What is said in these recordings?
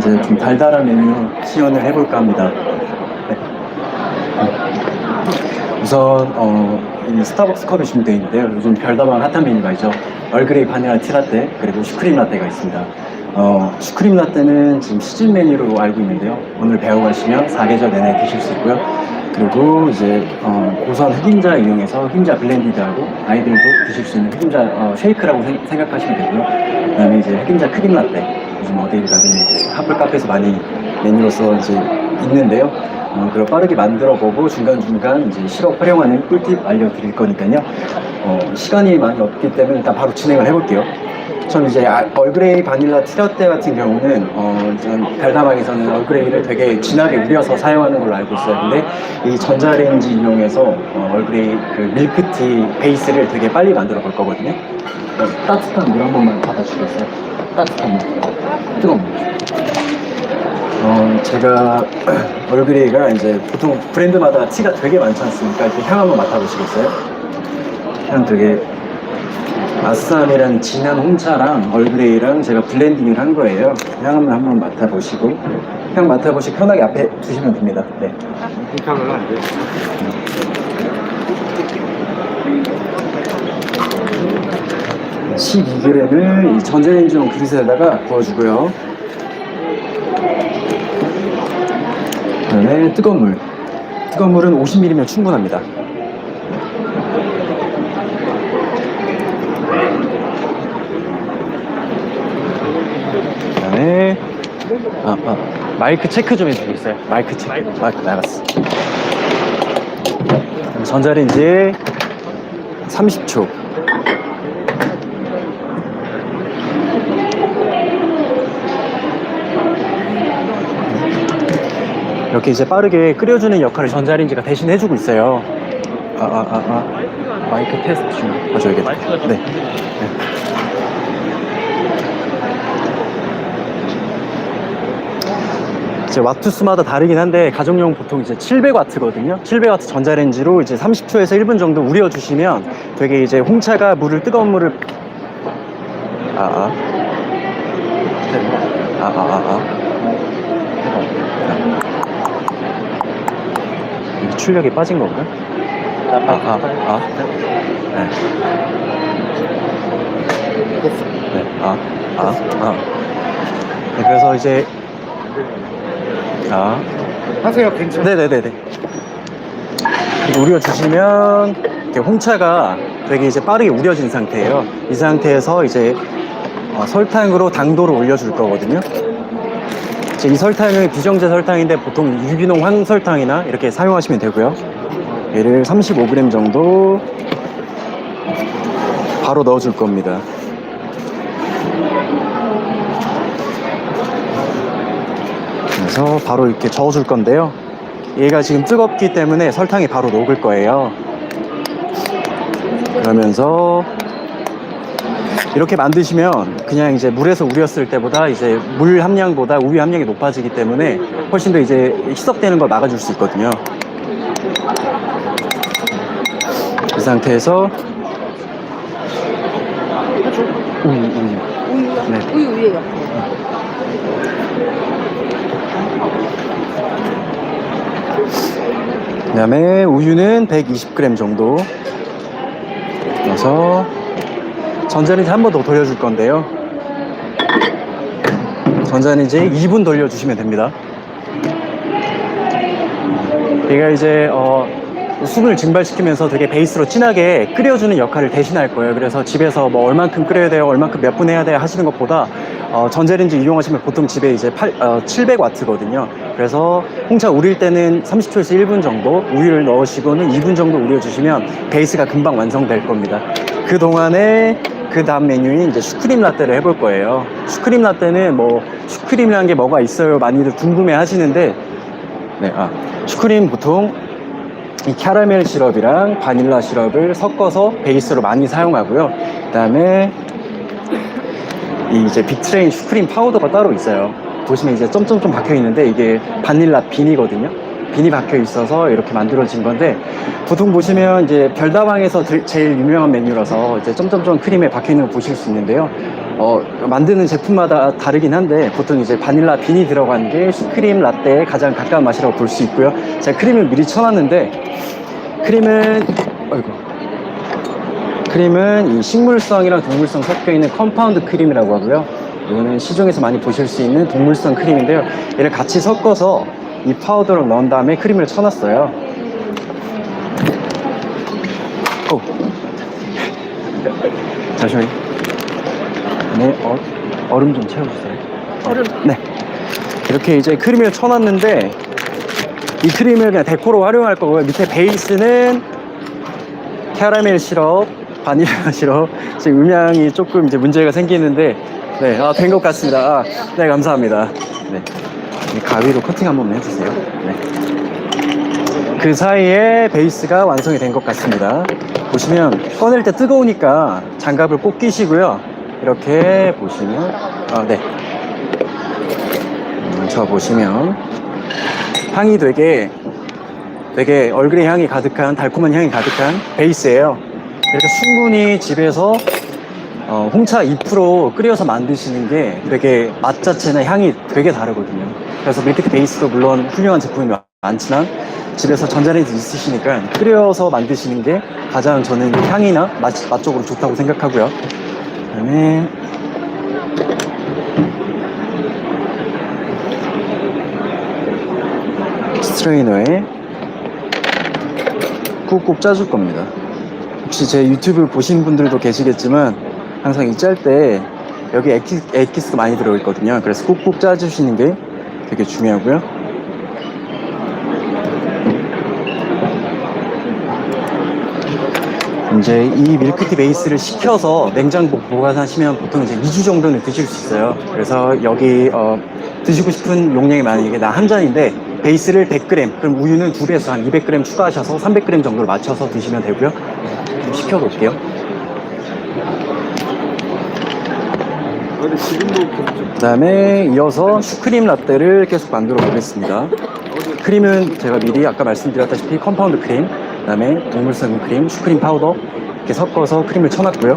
이제 좀 달달한 메뉴 시연을 해볼까 합니다. 네. 우선 이 스타벅스 컵이 준비되어 있는데요. 요즘 별다방 핫한 메뉴가 있죠. 얼그레이 바닐라 티라떼 그리고 슈크림 라떼가 있습니다. 슈크림 라떼는 지금 시즌 메뉴로 알고 있는데요. 오늘 배워가시면 사계절 내내 드실 수 있고요. 그리고 이제 고선 흑임자 이용해서 흑임자 블렌디드하고 아이들도 드실 수 있는 흑임자 쉐이크라고 생각하시면 되고요. 그다음에 이제 흑임자 크림 라떼, 요즘 어디를 가든 이제 핫플 카페에서 많이 메뉴로서 이제 있는데요. 그걸 빠르게 만들어보고 중간중간 이제 시럽 활용하는 꿀팁 알려드릴 거니까요. 시간이 많이 없기 때문에 일단 바로 진행을 해볼게요. 전 이제 얼그레이 바닐라 티라떼 같은 경우는 별다방에서는 얼그레이를 되게 진하게 우려서 사용하는 걸로 알고 있어요. 근데 이 전자레인지 이용해서 얼그레이 그 밀크티 베이스를 되게 빨리 만들어 볼 거거든요. 따뜻한 물 한 번만 받아주시겠어요? 따뜻한 물, 뜨거운 물. 제가 얼그레이가 이제 보통 브랜드마다 티가 되게 많지 않습니까? 이렇게 향 한번 맡아보시겠어요? 향 되게 아싸미랑 진한 홍차랑 얼그레이랑 제가 블렌딩을 한 거예요. 향 한번 맡아보시고, 향 맡아보시고 편하게 앞에 두시면 됩니다. 네. 공차는 안 돼. 12g을 이 전자레인지용 그릇에다가 부어주고요. 그다음에 뜨거운 물. 뜨거운 물은 50ml면 충분합니다. 그다음에 마이크 체크 좀 해주겠어요? 마이크 체크. 마이크 나갔어. 전자레인지 30초. 이렇게 이제 빠르게 끓여주는 역할을 전자레인지가 대신 해주고 있어요. 마이크 테스트 좀 봐줘야겠다. 네. 이제 와트수마다 다르긴 한데 가정용 보통 이제 700W거든요. 700W 전자레인지로 이제 30초에서 1분 정도 우려주시면 되게 이제 홍차가 뜨거운 물을 이게 출력이 빠진 건가? 네. 네, 그래서 이제 하세요, 괜찮아요. 네네네네. 우려주시면 이렇게 홍차가 되게 이제 빠르게 우려진 상태예요. 이 상태에서 이제 설탕으로 당도를 올려줄 거거든요. 이제 이 설탕은 비정제 설탕인데 보통 유기농 황설탕이나 이렇게 사용하시면 되고요. 얘를 35g 정도 바로 넣어줄 겁니다. 그래서 바로 이렇게 저어줄 건데요. 얘가 지금 뜨겁기 때문에 설탕이 바로 녹을 거예요. 그러면서 이렇게 만드시면 그냥 이제 물에서 우렸을 때보다 이제 물 함량보다 우유 함량이 높아지기 때문에 훨씬 더 이제 희석되는 걸 막아줄 수 있거든요. 이 상태에서 우유 위에요. 그 다음에 우유는 120g 정도 넣어서 전자레인지 한 번 더 돌려줄 건데요. 전자레인지 2분 돌려주시면 됩니다. 얘가 이제 수분을 증발시키면서 되게 베이스로 진하게 끓여주는 역할을 대신할 거예요. 그래서 집에서 뭐 얼만큼 끓여야 돼요, 얼만큼 몇 분 해야 돼요 하시는 것보다 전자레인지 이용하시면 보통 집에 이제 700W거든요. 그래서 홍차 우릴 때는 30초에서 1분 정도 우유를 넣으시고는 2분 정도 우려주시면 베이스가 금방 완성될 겁니다. 그 동안에 그 다음 메뉴인 이제 슈크림 라떼를 해볼 거예요. 슈크림 라떼는 뭐 슈크림이라는 게 뭐가 있어요 많이들 궁금해 하시는데 슈크림 보통 이 캐러멜 시럽이랑 바닐라 시럽을 섞어서 베이스로 많이 사용하고요. 그 다음에 이 이제 빅트레인 슈크림 파우더가 따로 있어요. 보시면 이제 점점점 박혀 있는데 이게 바닐라 빈이거든요. 빈이 박혀 있어서 이렇게 만들어진 건데, 보통 보시면 이제 별다방에서 제일 유명한 메뉴라서 이제 점점점 크림에 박혀 있는 거 보실 수 있는데요. 만드는 제품마다 다르긴 한데, 보통 이제 바닐라 빈이 들어간 게 슈크림 라떼에 가장 가까운 맛이라고 볼 수 있고요. 제가 크림을 미리 쳐놨는데, 크림은 이 식물성이랑 동물성 섞여 있는 컴파운드 크림이라고 하고요. 이거는 시중에서 많이 보실 수 있는 동물성 크림인데요. 얘를 같이 섞어서 이 파우더를 넣은 다음에 크림을 쳐놨어요. 잠시만요. 네, 얼음 좀 채워주세요. 얼음. 네. 이렇게 이제 크림을 쳐놨는데, 이 크림을 그냥 데코로 활용할 거고요. 밑에 베이스는 캐러멜 시럽, 바닐라 시럽. 지금 음향이 조금 이제 문제가 생기는데, 네, 된 것 같습니다. 네, 감사합니다. 네. 가위로 커팅 한 번만 해주세요. 네. 그 사이에 베이스가 완성이 된 것 같습니다. 보시면 꺼낼 때 뜨거우니까 장갑을 꼭 끼시고요. 이렇게 보시면, 네. 저 보시면 향이 되게 얼그레이 향이 가득한, 달콤한 향이 가득한 베이스예요. 이렇게 충분히 집에서 홍차 2% 끓여서 만드시는 게 되게 맛 자체나 향이 되게 다르거든요. 그래서 밀크티 베이스도 물론 훌륭한 제품이 많지만, 집에서 전자레인지 있으시니까 끓여서 만드시는 게 가장 저는 향이나 맛 쪽으로 좋다고 생각하고요. 그다음에 스트레이너에 꾹꾹 짜줄 겁니다. 혹시 제 유튜브 보신 분들도 계시겠지만, 항상 이 짤 때 여기 엑기스가 많이 들어있거든요. 그래서 꾹꾹 짜주시는 게 되게 중요하고요. 이제 이 밀크티 베이스를 식혀서 냉장고 보관하시면 보통 이제 2주 정도는 드실 수 있어요. 그래서 여기 드시고 싶은 용량이 만약에 나 한 잔인데 베이스를 100g, 그럼 우유는 2배에서 한 200g 추가하셔서 300g 정도로 맞춰서 드시면 되고요. 좀 식혀 놓을게요. 그 다음에 이어서 슈크림 라떼를 계속 만들어 보겠습니다. 크림은 제가 미리 아까 말씀드렸다시피 컴파운드 크림, 그 다음에 동물성 크림, 슈크림 파우더 이렇게 섞어서 크림을 쳐놨고요.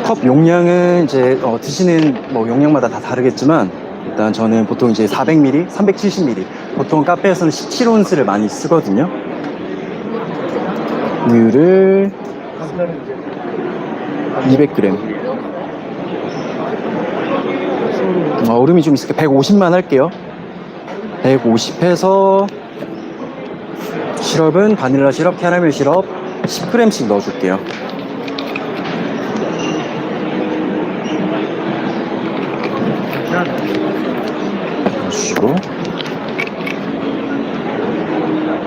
컵 용량은 이제 드시는 용량마다 다 다르겠지만, 일단 저는 보통 이제 400ml, 370ml, 보통 카페에서는 17온스를 많이 쓰거든요. 우유를 200g. 얼음이 좀 있으니까 150만 할게요. 150 해서 시럽은 바닐라 시럽, 캐러멜 시럽 10g씩 넣어줄게요. 넣어주시고,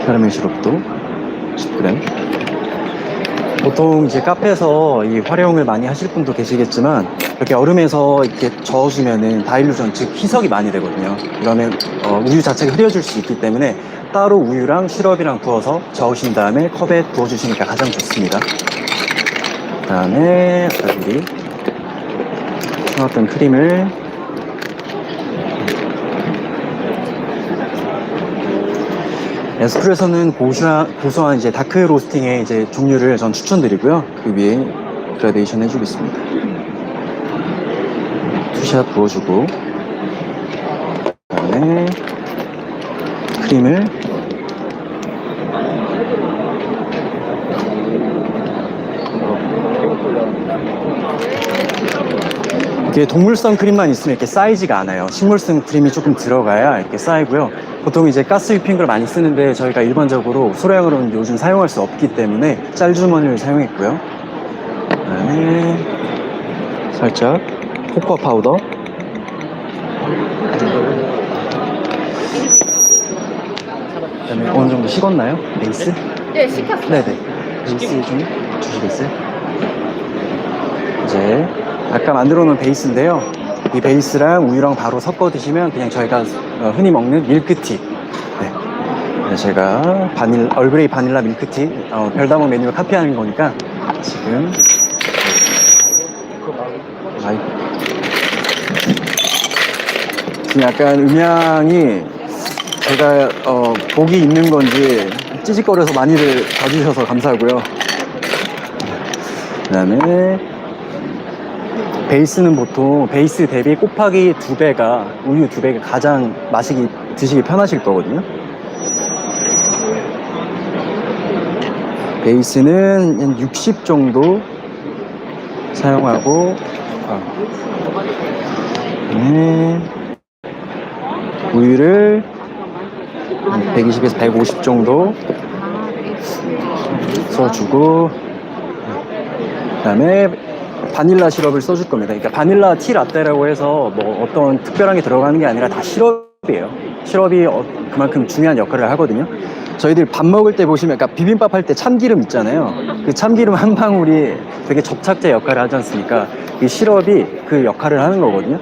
캐러멜 시럽도 10g. 보통 이제 카페에서 이 활용을 많이 하실 분도 계시겠지만, 이렇게 얼음에서 이렇게 저어주면은 다일루전, 즉 희석이 많이 되거든요. 이러면 우유 자체가 흐려질 수 있기 때문에 따로 우유랑 시럽이랑 부어서 저으신 다음에 컵에 부어주시니까 가장 좋습니다. 그 다음에 아까 미리 쳐놨던 크림을 에스프레소는 고소한 이제 다크 로스팅의 이제 종류를 전 추천드리고요. 그 위에 그라데이션 해주겠습니다. 투샷 부어주고, 그 다음에 크림을 이게 동물성 크림만 있으면 이렇게 쌓이지가 않아요. 식물성 크림이 조금 들어가야 이렇게 쌓이고요. 보통 이제 가스 휘핑크를 많이 쓰는데 저희가 일반적으로 소량으로는 요즘 사용할 수 없기 때문에 짤주머니를 사용했고요. 그다음에 살짝 코코아 파우더, 그다음에 어느 정도 식었나요? 베이스? 네, 식혔어요. 네네. 베이스 좀 주시겠어요? 이제 아까 만들어 놓은 베이스인데요. 이 베이스랑 우유랑 바로 섞어 드시면 그냥 저희가 흔히 먹는 밀크티. 네. 제가 얼그레이 바닐라 밀크티 별다방 메뉴를 카피하는 거니까 지금 아이. 지금 약간 음향이 제가 복이 있는 건지 찌직거려서 많이들 봐주셔서 감사하고요. 그 다음에 베이스는 보통 베이스 대비 곱하기 2배가 우유 2배가 가장 드시기 편하실 거거든요. 베이스는 한 60 정도 사용하고 우유를 120에서 150 정도 써주고, 그 다음에 바닐라 시럽을 써줄 겁니다. 그러니까 바닐라 티 라떼라고 해서 뭐 어떤 특별한 게 들어가는 게 아니라 다 시럽이에요. 시럽이 그만큼 중요한 역할을 하거든요. 저희들 밥 먹을 때 보시면, 그러니까 비빔밥 할 때 참기름 있잖아요. 그 참기름 한 방울이 되게 접착제 역할을 하지 않습니까? 이 시럽이 그 역할을 하는 거거든요.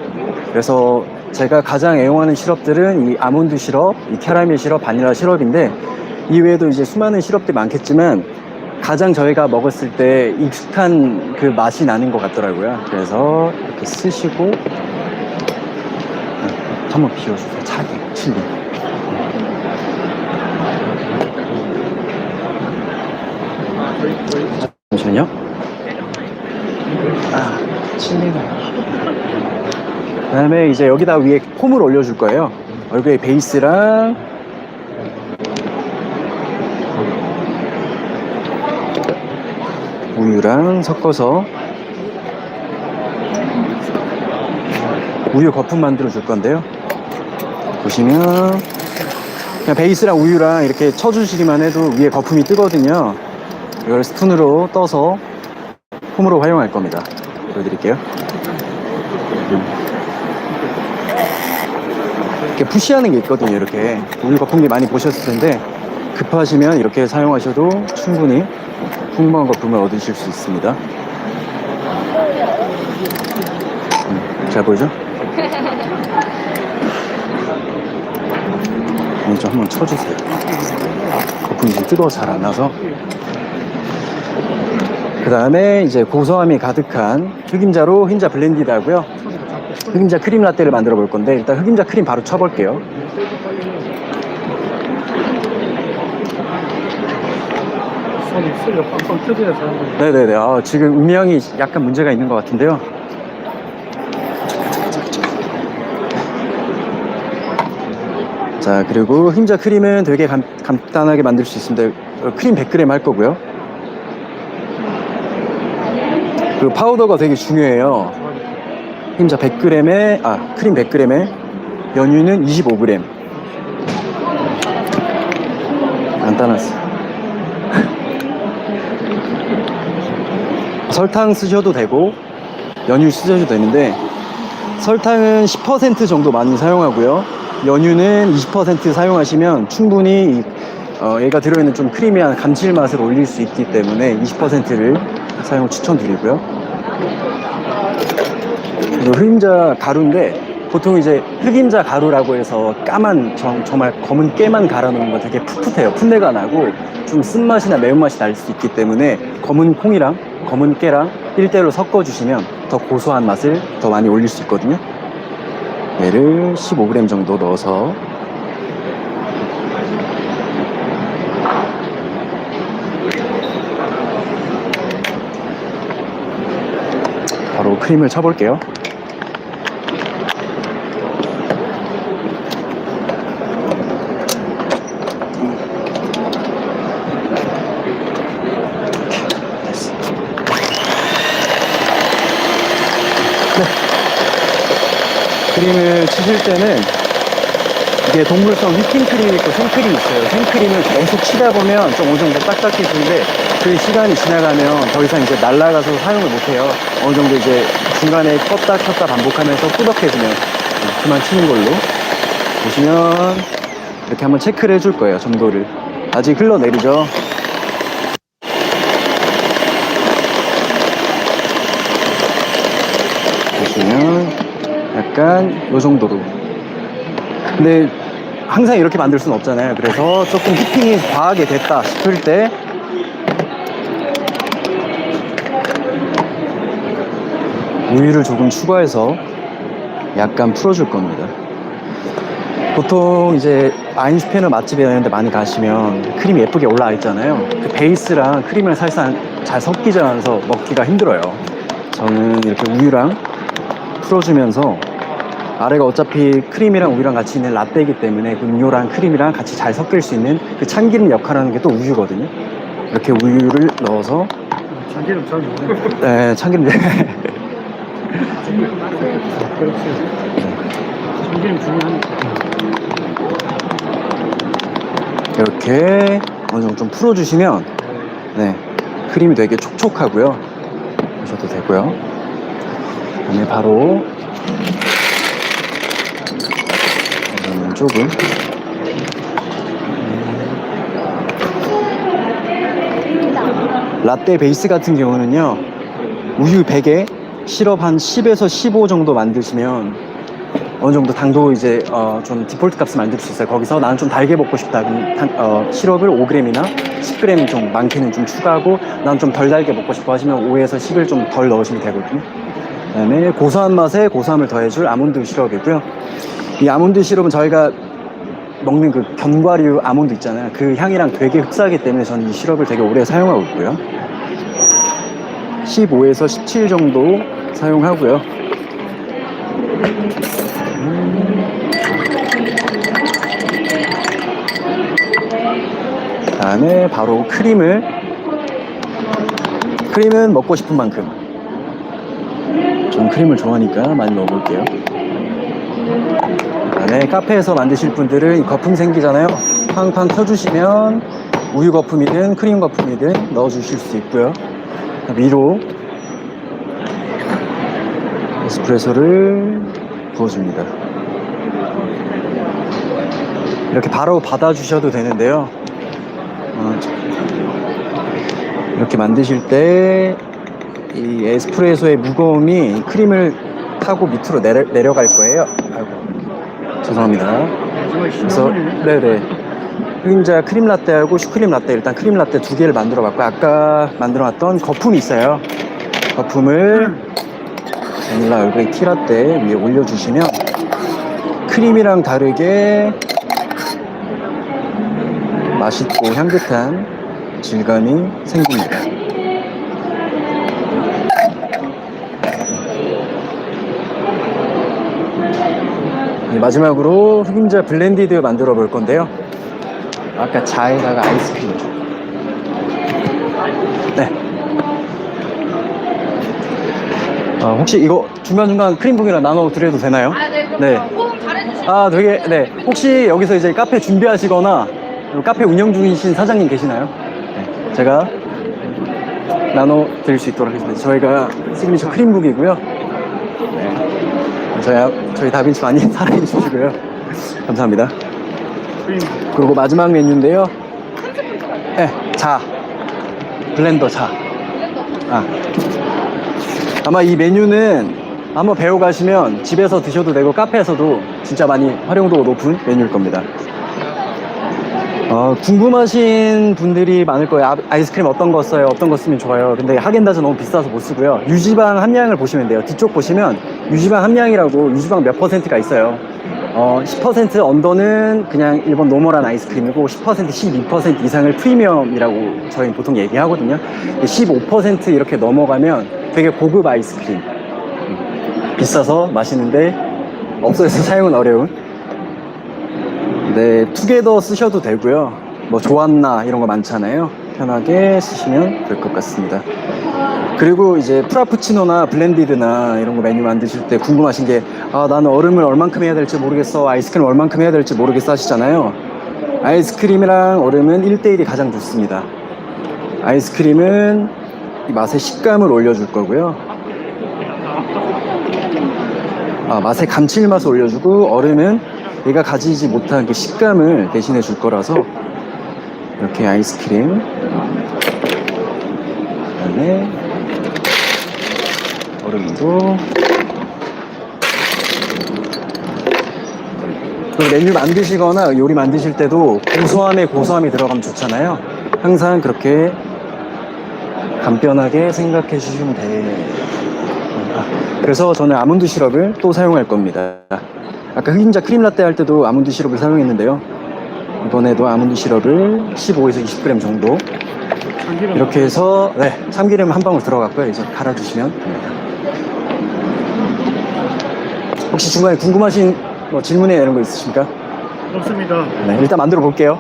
그래서 제가 가장 애용하는 시럽들은 이 아몬드 시럽, 이 캐러멜 시럽, 바닐라 시럽인데, 이외에도 이제 수많은 시럽들이 많겠지만 가장 저희가 먹었을 때 익숙한 그 맛이 나는 것 같더라고요. 그래서 이렇게 쓰시고 한번 비워주세요. 차게 칠리. 잠시만요. 칠리가. 그 다음에 이제 여기다 위에 폼을 올려줄 거예요. 얼굴에 베이스랑 우유랑 섞어서 우유 거품 만들어 줄 건데요. 보시면 그냥 베이스랑 우유랑 이렇게 쳐주시기만 해도 위에 거품이 뜨거든요. 이걸 스푼으로 떠서 폼으로 활용할 겁니다. 보여드릴게요. 이렇게 푸시하는 게 있거든요. 이렇게 우유 거품기 많이 보셨을 텐데 급하시면 이렇게 사용하셔도 충분히 풍부한 거품을 얻으실 수 있습니다. 잘 보이죠? 좀 한번 쳐주세요. 거품이 지금 뜨거워서 잘 안 나서. 그 다음에 이제 고소함이 가득한 흑임자로 흰자 블렌디드 하고요. 흑임자 크림 라떼를 만들어 볼 건데, 일단 흑임자 크림 바로 쳐볼게요. 소리가 빵빵 터져서. 네네네. 지금 음향이 약간 문제가 있는 것 같은데요. 자, 그리고 흰자 크림은 되게 간단하게 만들 수 있습니다. 크림 100g 할 거고요. 그리고 파우더가 되게 중요해요. 흰자 100g에 크림 100g에 연유는 25g. 간단하지. 설탕 쓰셔도 되고 연유 쓰셔도 되는데, 설탕은 10% 정도 많이 사용하고요. 연유는 20% 사용하시면 충분히 얘가 들어있는 좀 크리미한 감칠맛을 올릴 수 있기 때문에 20%를 사용 추천드리고요. 그리고 흑임자 가루인데, 보통 이제 흑임자 가루라고 해서 까만 정말 검은 깨만 갈아놓은 거 되게 풋풋해요. 풋내가 나고 좀 쓴맛이나 매운맛이 날 수 있기 때문에 검은 콩이랑 검은 깨랑 1대1로 섞어주시면 더 고소한 맛을 더 많이 올릴 수 있거든요. 얘를 15g 정도 넣어서 바로 크림을 쳐볼게요. 크림을 치실 때는 이게 동물성 휘핑크림이 있고 생크림이 있어요. 생크림을 계속 치다 보면 좀 어느 정도 딱딱해지는데, 그 시간이 지나가면 더 이상 이제 날아가서 사용을 못해요. 어느 정도 이제 중간에 껐다 켰다 반복하면서 꾸덕해지면 그만 치는 걸로. 보시면 이렇게 한번 체크를 해줄 거예요. 점도를. 아직 흘러내리죠. 보시면 약간 요 정도로. 근데 항상 이렇게 만들 수는 없잖아요. 그래서 조금 휘핑이 과하게 됐다 싶을 때 우유를 조금 추가해서 약간 풀어줄 겁니다. 보통 이제 아인슈페너 맛집에 있는데 많이 가시면 크림이 예쁘게 올라와 있잖아요. 그 베이스랑 크림을 사실상 잘 섞이지 않아서 먹기가 힘들어요. 저는 이렇게 우유랑 풀어주면서, 아래가 어차피 크림이랑 우유랑 같이 있는 라떼이기 때문에 그 음료랑 크림이랑 같이 잘 섞일 수 있는 그 참기름 역할을 하는 게 또 우유거든요. 이렇게 우유를 넣어서, 참기름 잘 먹네. 네, 참기름. 그렇지. 참기름 중요하니까. 이렇게 어느 정도 좀 풀어주시면, 네, 크림이 되게 촉촉하고요. 하셔도 되고요. 그다음에 바로 이거는 조금 라떼 베이스 같은 경우는요, 우유 100에 시럽 한 10에서 15 정도 만드시면 어느 정도 당도 이제 좀 디폴트 값을 만들 수 있어요. 거기서 나는 좀 달게 먹고 싶다. 그럼 시럽을 5g이나 10g 좀 많게는 좀 추가하고, 난 좀 덜 달게 먹고 싶어 하시면 5에서 10을 좀 덜 넣으시면 되거든요. 그다음에 고소한 맛에 고소함을 더해줄 아몬드 시럽이고요. 이 아몬드 시럽은 저희가 먹는 그 견과류 아몬드 있잖아요. 그 향이랑 되게 흡사하기 때문에 저는 이 시럽을 되게 오래 사용하고 있고요. 15에서 17 정도 사용하고요. 다음에 바로 크림은 먹고 싶은 만큼, 전 크림을 좋아하니까 많이 넣어볼게요. 그다음에 카페에서 만드실 분들은 거품 생기잖아요. 팡팡 켜주시면 우유 거품이든 크림 거품이든 넣어주실 수 있고요. 위로 에스프레소를 부어줍니다. 이렇게 바로 받아주셔도 되는데요. 이렇게 만드실 때 이 에스프레소의 무거움이 크림을 타고 밑으로 내려갈 거예요. 아이고, 죄송합니다. 그래서 네네, 흑임자 크림 라떼하고 슈크림 라떼, 일단 크림 라떼 2개를 만들어 봤고, 아까 만들어 놨던 거품이 있어요. 거품을 바닐라 얼그레이 티라떼 위에 올려주시면 크림이랑 다르게 맛있고 향긋한 질감이 생깁니다. 네, 마지막으로 흑임자 블렌디드 만들어 볼 건데요. 아까 자에다가 아이스크림. 네. 혹시 이거 중간중간 크림북이랑 나눠 드려도 되나요? 아, 네, 그럼 네. 호응 잘해주시면. 되게, 네. 혹시 여기서 이제 카페 준비하시거나 카페 운영 중이신 사장님 계시나요? 네. 제가 나눠 드릴 수 있도록 하겠습니다. 저희가 시그니처 크림북이고요. 네. 저희 다빈치 많이 사랑해 주시고요. 감사합니다. 크림. 그리고 마지막 메뉴인데요. 네, 블렌더 차. 아마 이 메뉴는 한번 배워가시면 집에서 드셔도 되고 카페에서도 진짜 많이 활용도가 높은 메뉴일 겁니다. 궁금하신 분들이 많을 거예요. 아이스크림 어떤 거 써요? 어떤 거 쓰면 좋아요? 근데 하겐다즈 너무 비싸서 못 쓰고요. 유지방 함량을 보시면 돼요. 뒤쪽 보시면 유지방 함량이라고 유지방 몇 %가 있어요. 10% 언더는 그냥 일본 노멀한 아이스크림이고, 10%, 12% 이상을 프리미엄이라고 저희는 보통 얘기하거든요. 15% 이렇게 넘어가면 되게 고급 아이스크림. 비싸서 맛있는데 없어져서 사용은 어려운. 네, 투게더 쓰셔도 되고요. 뭐 조안나 이런 거 많잖아요. 편하게 쓰시면 될 것 같습니다. 그리고 이제 프라푸치노나 블렌디드나 이런 거 메뉴 만드실 때 궁금하신 게, 나는 얼음을 얼만큼 해야 될지 모르겠어, 아이스크림 얼만큼 해야 될지 모르겠어 하시잖아요. 아이스크림이랑 얼음은 1대1이 가장 좋습니다. 아이스크림은 이 맛의 식감을 올려줄 거고요. 맛의 감칠맛을 올려주고, 얼음은 얘가 가지지 못한 그 식감을 대신해 줄 거라서, 이렇게 아이스크림, 그다음에 얼음도. 또 메뉴 만드시거나 요리 만드실 때도 고소함에 고소함이 들어가면 좋잖아요. 항상 그렇게 간편하게 생각해 주시면 돼요. 그래서 저는 아몬드 시럽을 또 사용할 겁니다. 아까 흑임자 크림 라떼 할 때도 아몬드 시럽을 사용했는데요. 이번에도 아몬드 시럽을 15에서 20g 정도 참기름 이렇게 해서 네, 참기름 한 방울 들어갔고요. 이제 갈아주시면 됩니다. 혹시 중간에 궁금하신 뭐 질문이나 이런 거 있으십니까? 없습니다. 네, 일단 만들어 볼게요.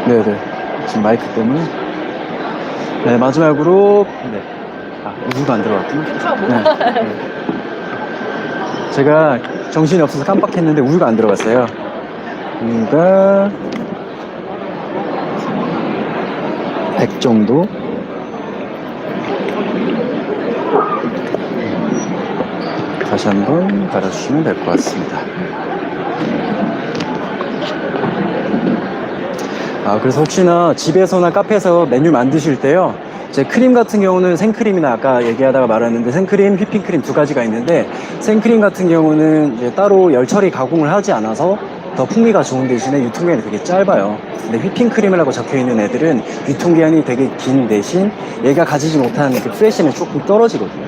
네네. 지금 마이크 때문에. 네, 마지막으로. 네. 아, 우유가 안 들어갔구나. 네. 제가 정신이 없어서 깜빡했는데 우유가 안 들어갔어요. 우유가 100 정도. 다시 한번 갈아주시면 될 것 같습니다. 그래서 혹시나 집에서나 카페에서 메뉴 만드실 때요, 제 크림 같은 경우는 생크림이나 아까 얘기하다가 말했는데 생크림, 휘핑크림 두 가지가 있는데 생크림 같은 경우는 이제 따로 열 처리 가공을 하지 않아서 더 풍미가 좋은 대신에 유통기한이 되게 짧아요. 근데 휘핑크림이라고 적혀 있는 애들은 유통기한이 되게 긴 대신 얘가 가지지 못하는 그 프레시는 조금 떨어지거든요.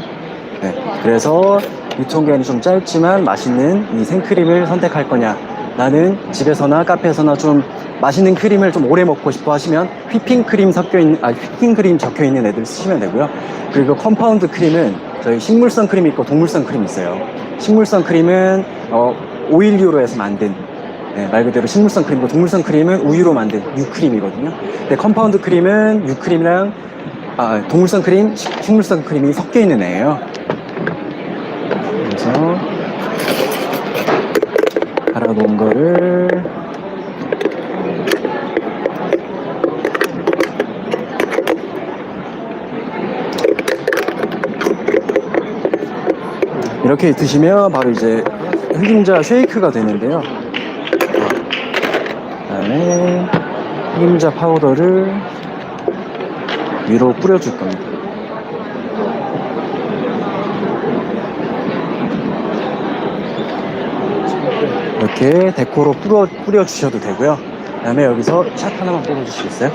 네, 그래서 유통기한이 좀 짧지만 맛있는 이 생크림을 선택할 거냐, 나는 집에서나 카페에서나 좀 맛있는 크림을 좀 오래 먹고 싶어 하시면 휘핑크림 휘핑크림 적혀 있는 애들 쓰시면 되고요. 그리고 컴파운드 크림은 저희 식물성 크림이 있고 동물성 크림이 있어요. 식물성 크림은 오일류로 해서 만든, 네, 말 그대로 식물성 크림이고 동물성 크림은 우유로 만든 유크림이거든요. 근데 컴파운드 크림은 유크림이랑 동물성 크림, 식물성 크림이 섞여 있는 애예요. 그래서 갈아 놓은 거를 이렇게 드시면 바로 이제 흑임자 쉐이크가 되는데요. 그다음에 흑임자 파우더를 위로 뿌려줄 겁니다. 이렇게 데코로 뿌려주셔도 되고요. 그 다음에 여기서 샷 하나만 뿌려주시겠어요?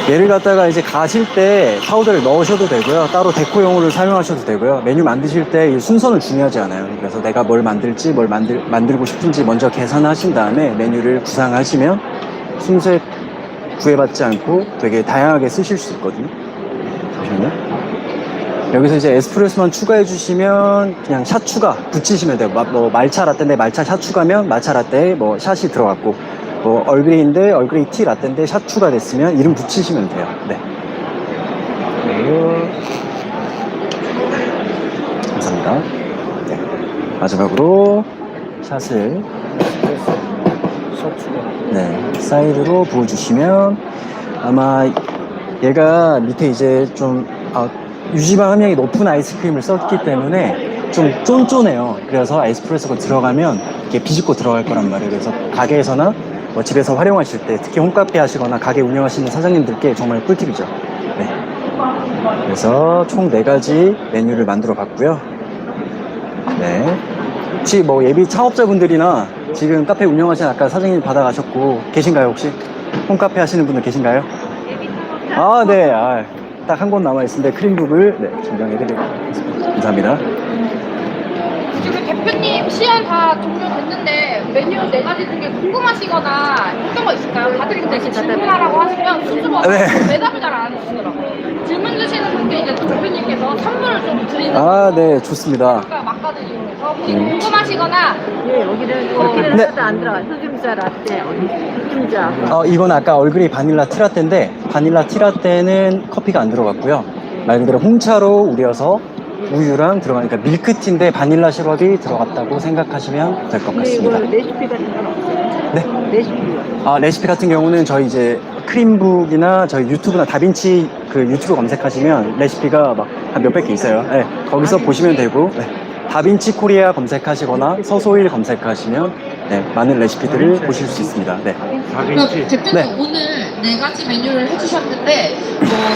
얘를 갖다가 이제 가실 때 파우더를 넣으셔도 되고요. 따로 데코용으로 사용하셔도 되고요. 메뉴 만드실 때 이 순서는 중요하지 않아요. 그래서 내가 뭘 만들지, 뭘 만들고 싶은지 먼저 계산하신 다음에 메뉴를 구상하시면 순서에 구애받지 않고 되게 다양하게 쓰실 수 있거든요. 잠시만요. 여기서 이제 에스프레소만 추가해 주시면 그냥 샷 추가 붙이시면 돼요. 뭐 말차 라떼인데 말차 샷 추가면 말차 라떼에 뭐 샷이 들어갔고, 뭐 얼그레이인데 얼그레이 티 라떼인데 샷 추가됐으면 이름 붙이시면 돼요. 네. 감사합니다. 네. 마지막으로 샷을 네, 사이드로 부어주시면 아마 얘가 밑에 이제 좀 유지방 함량이 높은 아이스크림을 썼기 때문에 좀 쫀쫀해요. 그래서 에스프레소가 들어가면 이렇게 비집고 들어갈 거란 말이에요. 그래서 가게에서나 뭐 집에서 활용하실 때, 특히 홈카페 하시거나 가게 운영하시는 사장님들께 정말 꿀팁이죠. 네. 그래서 총 4가지 메뉴를 만들어 봤고요. 네. 혹시 뭐 예비 창업자분들이나 지금 카페 운영하시는 아까 사장님 받아가셨고 계신가요, 혹시? 홈카페 하시는 분들 계신가요? 네. 딱 한 곳 남아있는데 크림북을 증정해드리겠습니다. 감사합니다. 지금 대표님 시연 다 종료됐는데 메뉴 4가지 중에 궁금하시거나 했던 거 있을까요? 다들 근데 이렇게 질문하라고 하시면 스스로 네. 대답을 잘 안 해주시더라고요. 질문 주시는 분께 이제 또 대표님께서 선물을 좀 드리는 네, 좋습니다. 거가 막가드리면서 혹시 궁금하시거나 네, 여기는 네. 하나도 안 들어가. 흑임자 라떼, 흑임자. 이건 아까 얼그레이 바닐라 티라떼인데 바닐라 티라떼는 커피가 안 들어갔고요. 말 그대로 홍차로 우려서 우유랑 들어가니까 밀크티인데 바닐라 시럽이 들어갔다고 생각하시면 될 것 근데 이거 같습니다. 레시피 같은 건 없어요? 네. 레시피. 레시피 같은 경우는 저희 이제 크림북이나 저희 유튜브나 다빈치 그 유튜브 검색하시면 레시피가 막 한 몇백 개 있어요. 네, 거기서 보시면 되고, 네. 다빈치 코리아 검색하시거나 서소일 검색하시면 많은 레시피들을 보실 수 있습니다. 네. 그럼 대표님 네. 오늘 4가지 메뉴를 해주셨는데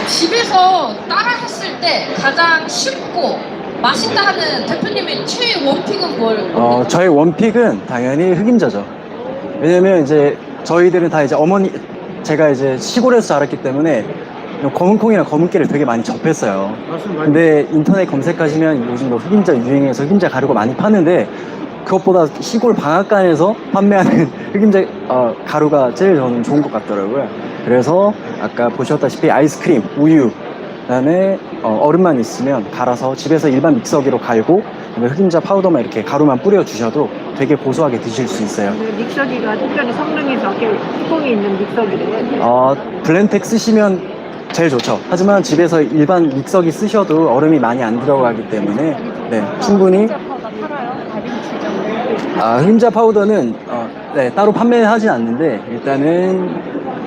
집에서 따라 했을 때 가장 쉽고 맛있다 하는 대표님의 최애 원픽은 뭘? 저희 원픽은 당연히 흑임자죠. 왜냐면 이제 저희들은 다 이제 제가 이제 시골에서 자랐기 때문에 검은 콩이랑 검은 깨를 되게 많이 접했어요. 말씀 많이 근데 인터넷 검색하시면 요즘 뭐 흑임자 유행해서 흑임자 가루가 많이 파는데 그것보다 시골 방앗간에서 판매하는 흑임자 가루가 제일 저는 좋은 것 같더라고요. 그래서 아까 보셨다시피 아이스크림, 우유, 그다음에 얼음만 있으면 갈아서 집에서 일반 믹서기로 갈고 그다음에 흑임자 파우더만 이렇게 가루만 뿌려 주셔도 되게 고소하게 드실 수 있어요. 그 믹서기가 특별히 성능이 좋게 뚜껑이 있는 믹서기를 블렌텍 쓰시면 제일 좋죠. 하지만 집에서 일반 믹서기 쓰셔도 얼음이 많이 안 들어가기 때문에 네, 충분히 흑임자 파우더는 네, 따로 판매하진 않는데 일단은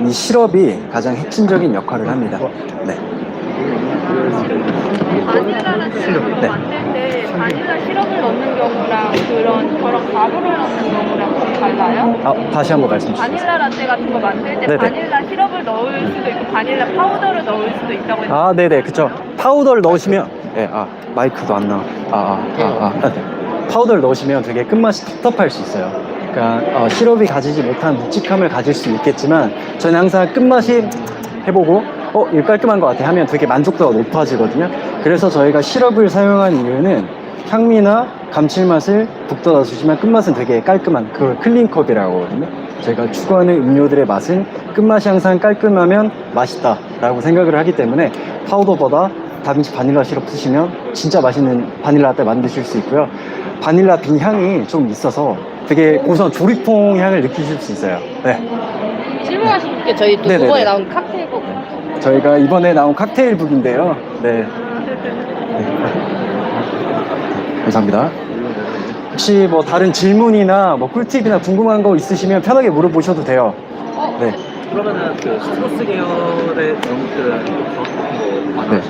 이 시럽이 가장 핵심적인 역할을 합니다. 네. 바닐라라떼 네. 만들 때 바닐라 시럽을 넣는 경우랑 그런 가루를 넣는 경우랑 좀 달라요? 다시 한번 말씀 주세요. 바닐라 라떼 같은 거 만들 때 네네. 바닐라 시럽을 넣을 수도 있고 바닐라 파우더를 넣을 수도 있다고 했어요. 네네, 그쵸. 파우더를 넣으시면, 네, 마이크도 안 나와. 네. 파우더를 넣으시면 되게 끝맛이 텁텁할 수 있어요. 그러니까, 시럽이 가지지 못한 묵직함을 가질 수 있겠지만, 저는 항상 끝맛이 해보고, 이거 깔끔한 것 같아 하면 되게 만족도가 높아지거든요. 그래서 저희가 시럽을 사용한 이유는 향미나 감칠맛을 북돋아 주시면 끝맛은 되게 깔끔한, 그걸 클린컵이라고 하거든요. 제가 추구하는 음료들의 맛은 끝맛이 항상 깔끔하면 맛있다 라고 생각을 하기 때문에 파우더보다 다빈치 바닐라 시럽 쓰시면 진짜 맛있는 바닐라 라떼 만드실 수 있고요. 바닐라 빈 향이 좀 있어서 되게 고소한 조리퐁 향을 느끼실 수 있어요. 네. 질문하신 게 저희 또 네네네. 이번에 나온 칵테일곡 저희가 이번에 나온 칵테일북인데요. 네. 감사합니다. 혹시 뭐 다른 질문이나 뭐 꿀팁이나 궁금한 거 있으시면 편하게 물어보셔도 돼요. 네. 그러면은 그 시트러스 계열의 영국들은 네.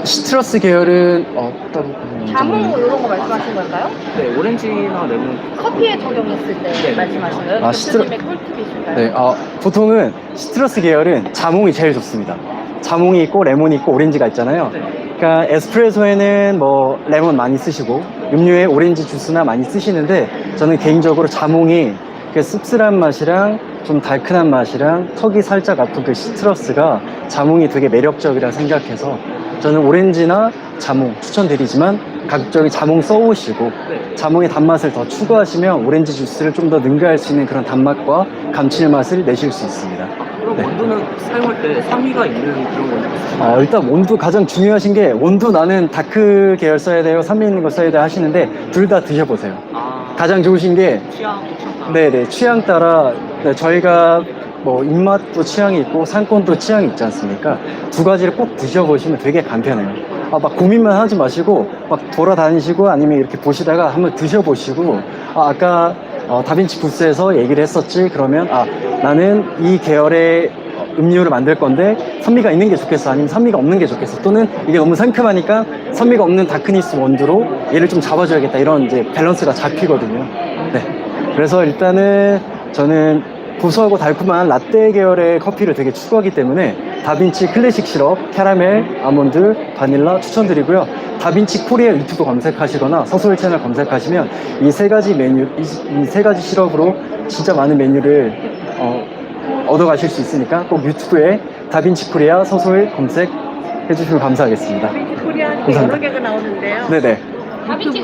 시트러스 계열은 따로 자몽 이런 거 말씀하신 걸까요? 네, 오렌지나 레몬. 커피에 적용했을 때 네. 말씀하신 거예요? 시트러- 교수님의 꿀팁이실까요? 네. 보통은 시트러스 계열은 자몽이 제일 좋습니다. 자몽이 있고 레몬이 있고 오렌지가 있잖아요. 그러니까 에스프레소에는 뭐 레몬 많이 쓰시고 음료에 오렌지 주스나 많이 쓰시는데 저는 개인적으로 자몽이 그 씁쓸한 맛이랑 좀 달큰한 맛이랑 턱이 살짝 아픈 그 시트러스가 자몽이 되게 매력적이라 생각해서 저는 오렌지나 자몽 추천드리지만 가급적이 자몽 써오시고 자몽의 단맛을 더 추가하시면 오렌지 주스를 좀 더 능가할 수 있는 그런 단맛과 감칠맛을 내실 수 있습니다. 그럼 네. 원두는 사용할 때 산미가 있는 그런 건가요? 일단 원두 가장 중요하신 게 원두 나는 다크 계열 써야 돼요, 산미 있는 거 써야 돼요 하시는데 둘 다 드셔보세요. 가장 좋으신 게 취향. 네네 취향 따라 저희가 뭐 입맛도 취향이 있고 상권도 취향이 있지 않습니까? 두 가지를 꼭 드셔보시면 되게 간편해요. 막 고민만 하지 마시고 막 돌아다니시고 아니면 이렇게 보시다가 한번 드셔보시고 아까 다빈치 부스에서 얘기를 했었지 그러면 나는 이 계열의 음료를 만들 건데 산미가 있는 게 좋겠어 아니면 산미가 없는 게 좋겠어 또는 이게 너무 상큼하니까 산미가 없는 다크니스 원두로 얘를 좀 잡아줘야겠다 이런 이제 밸런스가 잡히거든요. 네. 그래서 일단은 저는 고소하고 달콤한 라떼 계열의 커피를 되게 추구하기 때문에 다빈치 클래식 시럽, 캐러멜, 아몬드, 바닐라 추천드리고요. 다빈치 코리아 유튜브 검색하시거나 서소일 채널 검색하시면 이 세 가지 메뉴, 이 세 가지 시럽으로 진짜 많은 메뉴를 얻어가실 수 있으니까 꼭 유튜브에 다빈치 코리아 서소일 검색해 주시면 감사하겠습니다. 코리아 감사합니다. 여러 개가 나오는데요. 네네. 다빈치